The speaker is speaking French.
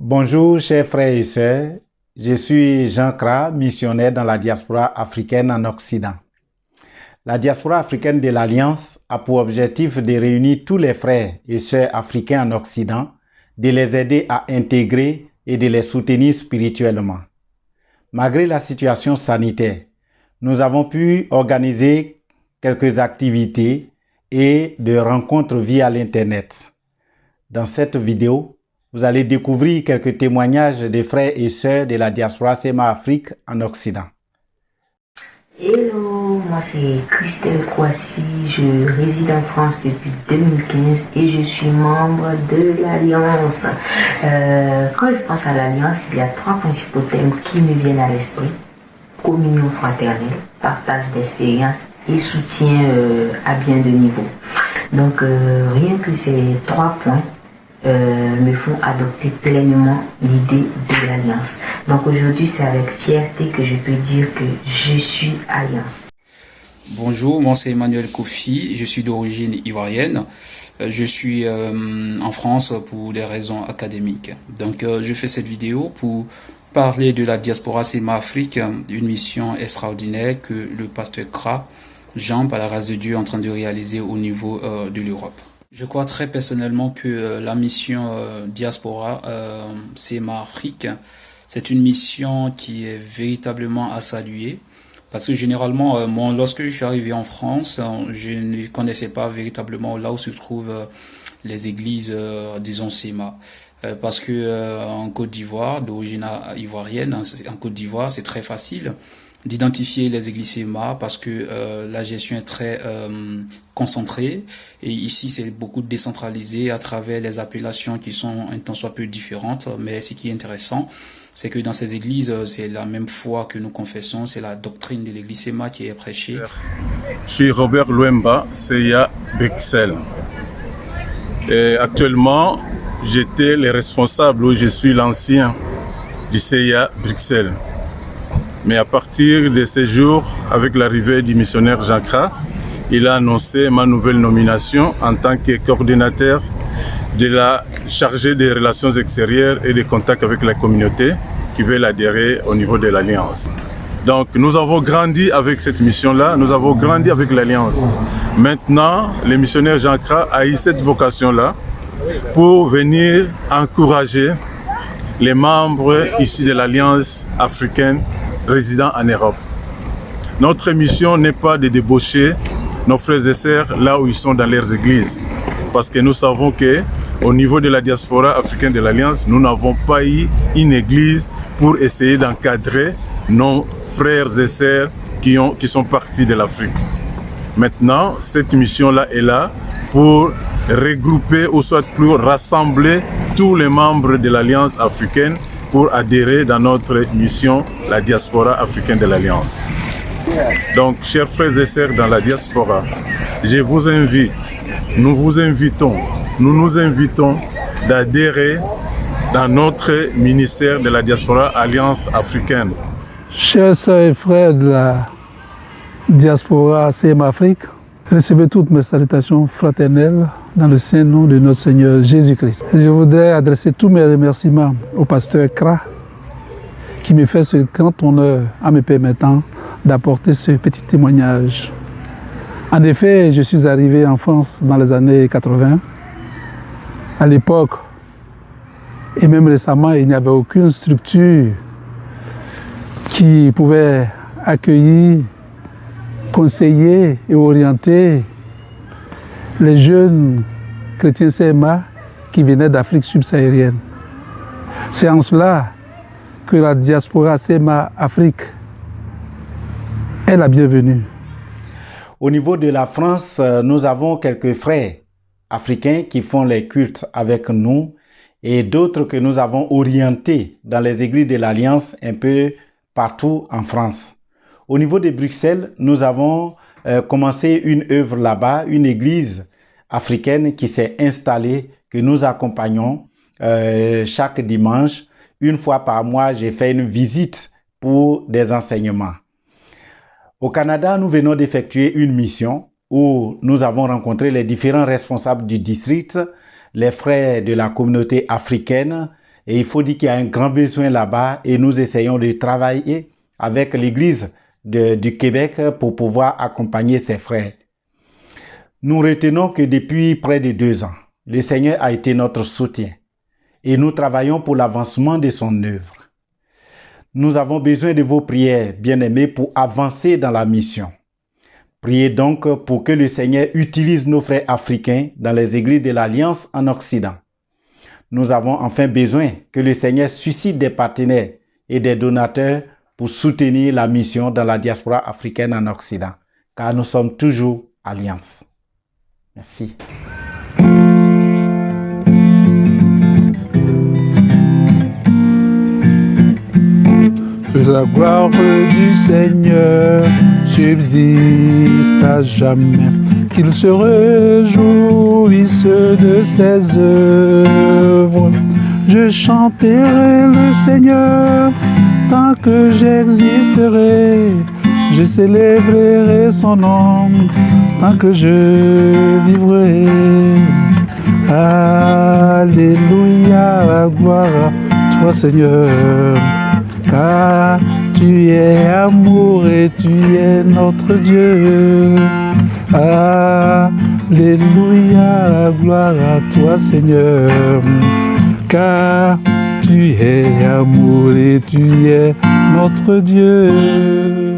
Bonjour chers frères et sœurs, je suis Jean Kra, missionnaire dans la diaspora africaine en Occident. La diaspora africaine de l'Alliance a pour objectif de réunir tous les frères et sœurs africains en Occident, de les aider à intégrer et de les soutenir spirituellement. Malgré la situation sanitaire, nous avons pu organiser quelques activités et de rencontres via l'Internet. Dans cette vidéo, vous allez découvrir quelques témoignages des frères et sœurs de la diaspora SEMA Afrique en Occident. Hello, moi c'est Christelle Kouassi, je réside en France depuis 2015 et je suis membre de l'Alliance. Quand je pense à l'Alliance, il y a trois principaux thèmes qui me viennent à l'esprit. Communion fraternelle, partage d'expérience et soutien à bien de niveaux. Donc rien que ces trois points me font adopter pleinement l'idée de l'Alliance. Donc aujourd'hui, c'est avec fierté que je peux dire que je suis Alliance. Bonjour, moi c'est Emmanuel Kofi, je suis d'origine ivoirienne. Je suis en France pour des raisons académiques. Donc je fais cette vidéo pour parler de la diaspora SEMA Afrique, une mission extraordinaire que le pasteur Kra, Jean, par la grâce de Dieu, est en train de réaliser au niveau de l'Europe. Je crois très personnellement que la mission diaspora SEMA Afrique, c'est une mission qui est véritablement à saluer. Parce que généralement, moi, lorsque je suis arrivé en France, je ne connaissais pas véritablement là où se trouvent les églises, disons SEMA. Parce que en Côte d'Ivoire, d'origine ivoirienne, en Côte d'Ivoire, c'est très facile d'identifier les églises SEMA parce que la gestion est très concentrée et ici c'est beaucoup décentralisé à travers les appellations qui sont un tant soit peu différentes, mais ce qui est intéressant c'est que dans ces églises c'est la même foi que nous confessons, c'est la doctrine de l'église SEMA qui est prêchée. Je suis Robert Louemba, CIA Bruxelles et actuellement j'étais le responsable ou je suis l'ancien du CIA Bruxelles. Mais à partir de ces jours, avec l'arrivée du missionnaire Jean Kra, il a annoncé ma nouvelle nomination en tant que coordinateur de la chargée des relations extérieures et des contacts avec la communauté qui veut adhérer au niveau de l'Alliance. Donc nous avons grandi avec cette mission-là, nous avons grandi avec l'Alliance. Maintenant, le missionnaire Jean Kra a eu cette vocation-là pour venir encourager les membres ici de l'Alliance africaine résidant en Europe. Notre mission n'est pas de débaucher nos frères et sœurs là où ils sont dans leurs églises. Parce que nous savons qu'au niveau de la diaspora africaine de l'Alliance, nous n'avons pas eu une église pour essayer d'encadrer nos frères et sœurs qui sont partis de l'Afrique. Maintenant, cette mission-là est là pour regrouper ou soit plus rassembler tous les membres de l'Alliance africaine pour adhérer dans notre mission, la diaspora africaine de l'Alliance. Donc, chers frères et sœurs dans la diaspora, je vous invite, nous nous invitons d'adhérer dans notre ministère de la diaspora Alliance africaine. Chers sœurs et frères de la diaspora SEMA Afrique, recevez toutes mes salutations fraternelles dans le saint nom de notre Seigneur Jésus-Christ. Je voudrais adresser tous mes remerciements au pasteur Kra qui me fait ce grand honneur en me permettant d'apporter ce petit témoignage. En effet, je suis arrivé en France dans les années 80. À l'époque, et même récemment, il n'y avait aucune structure qui pouvait accueillir, conseiller et orienter les jeunes chrétiens SEMA qui venaient d'Afrique subsaharienne. C'est en cela que la diaspora SEMA Afrique est la bienvenue. Au niveau de la France, nous avons quelques frères africains qui font les cultes avec nous et d'autres que nous avons orientés dans les églises de l'Alliance un peu partout en France. Au niveau de Bruxelles, nous avons commencé une œuvre là-bas, une église africaine qui s'est installée, que nous accompagnons chaque dimanche. Une fois par mois, j'ai fait une visite pour des enseignements. Au Canada, nous venons d'effectuer une mission où nous avons rencontré les différents responsables du district, les frères de la communauté africaine, Et il faut dire qu'il y a un grand besoin là-bas et nous essayons de travailler avec l'Église du Québec pour pouvoir accompagner ces frères. Nous retenons que depuis près de 2 ans, le Seigneur a été notre soutien et nous travaillons pour l'avancement de son œuvre. Nous avons besoin de vos prières, bien-aimés, pour avancer dans la mission. Priez donc pour que le Seigneur utilise nos frères africains dans les églises de l'Alliance en Occident. Nous avons enfin besoin que le Seigneur suscite des partenaires et des donateurs pour soutenir la mission dans la diaspora africaine en Occident, car nous sommes toujours Alliance. Merci. Que la gloire du Seigneur subsiste à jamais, qu'il se réjouisse de ses œuvres. Je chanterai le Seigneur tant que j'existerai, je célébrerai son nom tant que je vivrai. Alléluia, gloire à toi Seigneur, car tu es amour et tu es notre Dieu. Alléluia, gloire à toi Seigneur, car tu es amour et tu es notre Dieu.